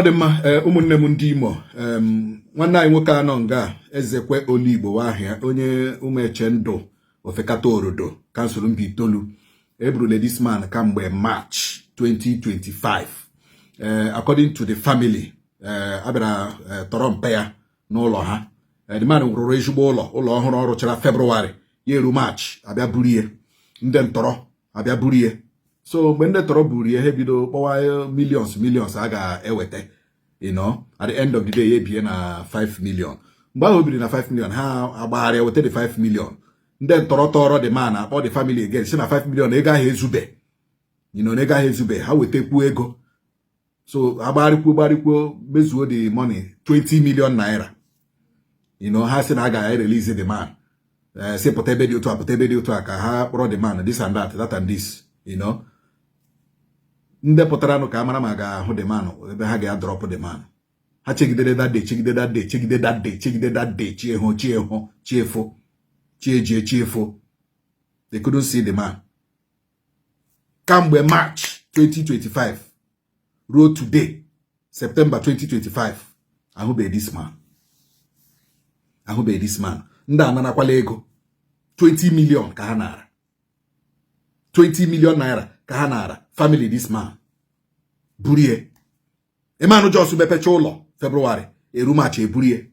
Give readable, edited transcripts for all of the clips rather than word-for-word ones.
Odema ụmụnne m ndị Imo nwanne anyị nwoke anọ nga Ezekwe Ala Igbo ahịa onye Umuechendu Ofekata Orodo kansụl Mbaitoli eburule this man kamgbe March 2025 according to the family abịara tọrọ mpe ya n'ụlọ ha. The man rụrụ ezigbo ụlọ ọhụrụ ọ rụchara February ya eru March abịa burie ndị ntọrọ abịa burie. So mgbe ndị tọrọ buru ihe bido kpọwa millions a ga-eweta, at the end of the day ebie na 5 million. Mgbe ahụ biri na 5 million ha agbagharịa weta the 5 million. Ndị ntọrọ tọrọ the man akpọ the family again si na 5 million ego ahụ ezube. Na ego ahụ ezube ha wetekwu ego. So agbarịkwuo mezuo the money 20 million naira. Ha si na a ga-release the man. Si pụta ebe dị otu a ka ha kpọrọ the man this and that and this. Ndị pụtara nụ ka amara ma ga-ahụ the man ebe ha ga-drop the man. Ha chegidere that day, chegide that day, chiefo. They couldn't see the man. Kamgbe March 2025 ruo today, September 2025, ahụbeghị this man. Ndị ananakwala ego 20 million ka ha nara. 20 million naira ka ha nara family this man. Burie. Emanu just mepecha ụlọ February eru March eburie.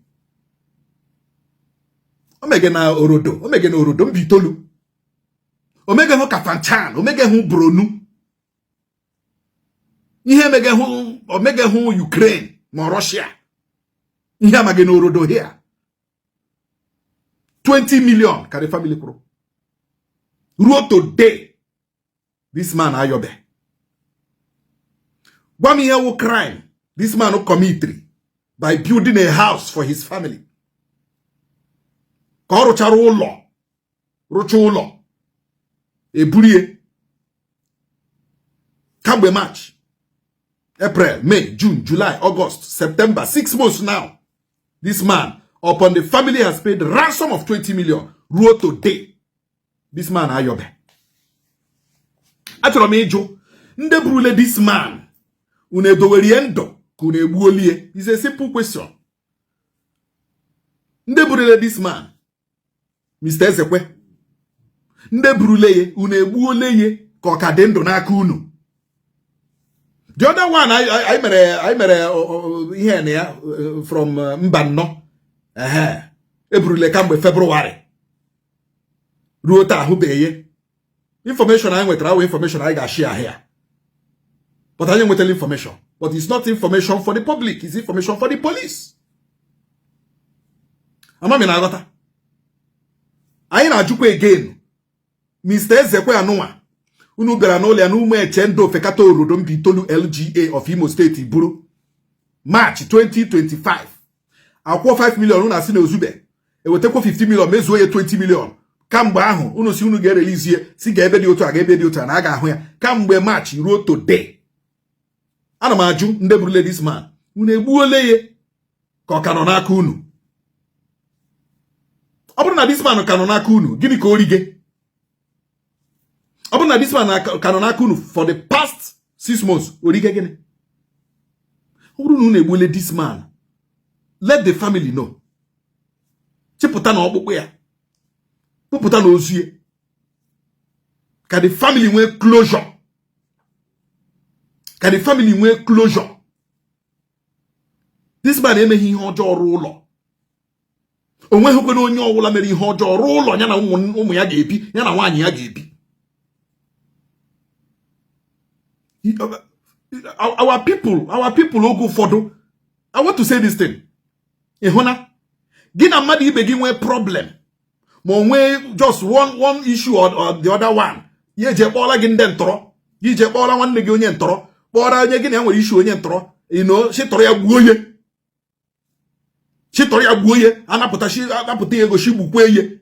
Omege na Orodo Mbaitoli. Omege hụ Kafanchan, omege hụ Bronu. Ihe omege hụ Ukraine ma Russia. Ihe amage na Orodo here. 20 million ka the family kwuru. Ruo today this man ayobe. Gwam ihe wụ crime this man committed by building a house for his family. Ka ọ rụchara ụlọ eburie kamgbe March, April, May, June, July, August, September, 6 months now. This man upon the family has paid ransom of 20 million. Ruo today this man ayobe. Achọrọ m ịjụ ndị burule this man unu edowerie ndụ ka unu egbuolie. It's a simple question. Ndị burule this man Mr. Ezekwe, ndị burule ye unu egbuole ye ka ọ ka dị ndụ n'aka unu. The other one I mere ihe na ya from Mbanọ eburule kamgbe February ruo taa ahụbeghị. Information I nwetara our information I ga share here. But I didn't tell information. But it's not information for the public. It's information for the police. Ama mina agota. Anyị na-ajụkwa again. Mr. Ezekwe anụnwa. Unu bịara n'ụlọ ya n'Umuechendu Ofekata Orodo Mbaitoli LGA of Imo State Iburu. March 2025. Akwụọ 5 million unu asị na ozube. Ewetekwa 50 million mezuo ya 20 million. Kamgbe ahụ unu si unu ga-erelease ye si ga-ebe dị otu a na a ga-ahụ ya. Kamgbe March ruo today. Ana m ajụ ndị burule this man unu egbuole ye ka ọ ka nọ n'aka unu. Ọ bụrụ na this man ka nọ n'aka unu, gịnị ka o rige? Ọ bụrụ na this man ka nọ n'aka unu for the past 6 months, o rige gịnị? Ọ bụrụ na unu egbuole this man, let the family know. Chịpụta na ọkpụkpụ ya, pụpụta na ozu ya, ka the family nwee closure. Ka the family nwee closure. This man emeghị ihe ọjọọ rụọ ụlọ. O nweghịkwa na onye ọbụla mere ihe ọjọọ rụọ ụlọ ya na ụmụ ya ga-ebi, ya na nwaanyị ya ga-ebi. Our people oge ụfọdụ, I want to say this thing. Ịhụna, gị na mmadụ ibe gị nwee problem, ma o nwee just one issue or the other one. Ye je kpọọla gị ndị ntọrọ, gị je kpọọla nwanne gị onye ntọrọ, kpọọra onye gị na nwere issue onye ntọrọ, shitọrọ ya gbuo ye. Shitọrọ ya gbuo ye, anapụta ego shi gbukwe ye.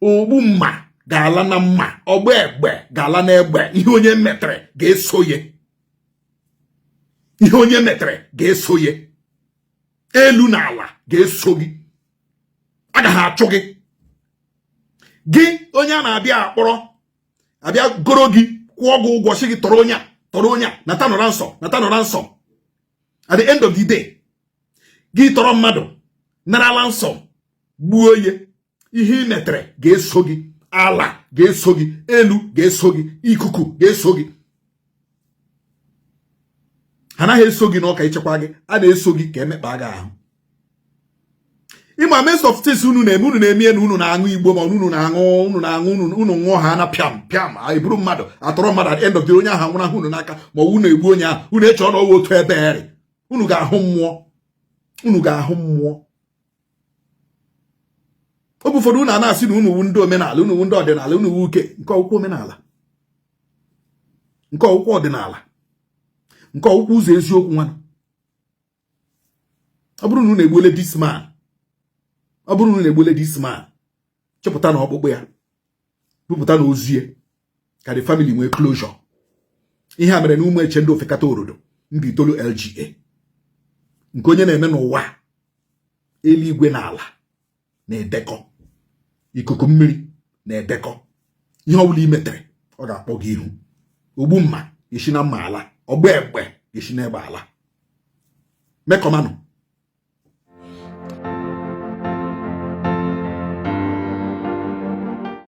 Ogbu mma ga-ala na mma, ọgba egbe ga-ala na egbe. Ihe onye metere ga-eso ye. Ihe onye metere ga-eso ye. Elu na ala ga-eso gị. Agaghị achụ gị. Gị onye a na-abịa akpọrọ abịa goro gị kwụọ gị ụgwọ si gị tọrọ onye a tọrọ onye natano ransom at the end of the day gị tọrọ mmadụ nara ransom gbuo ye ihe metere ga-eso gị ala ga-eso gị elu ga-eso gị ikuku ga-eso gị ha naghị eso gị n'ọka ichekwa gị a na-eso gị ka emekpa gị ahụ ịma most of things unu na-eme na unu na-aṅụ igbo ma unu ṅụọ ha na pịam eburu mmadụ atọrọ mmadụ at the end of the onye ahụ nwụrụ ahụ unu n'aka ma unu egbu onye ahụ unu eche ọ na ọwa otu ebe eri unu ga-ahụ mmụọ ọ bụ ụfọdụ unu a na-asị na unu wu ndị omenala unu wu ndị ọdịnala unu wu uke nke ọkwụkwọ omenala nke ọkwụkwọ ọdịnala nke ọkwụkwọ ụzọ eziokwu nwanụ ọ bụrụ na unu egbuole this man chepụta na ọkpụkpụ ya bupụta na ozu ya ka the family nwee closure. Ihe a mere na Umuechendu Ofekata Orodo Mbaitoli LGA nke onye na-eme n'ụwa eluigwe na ala na-edekọ ikuku mmiri na-edekọ ihe ọ bụla imetere ọ ga-akpọ gị ihu ogbu mma esi na mma ala ọgba egbe esi n'egbe ala mekọmanụ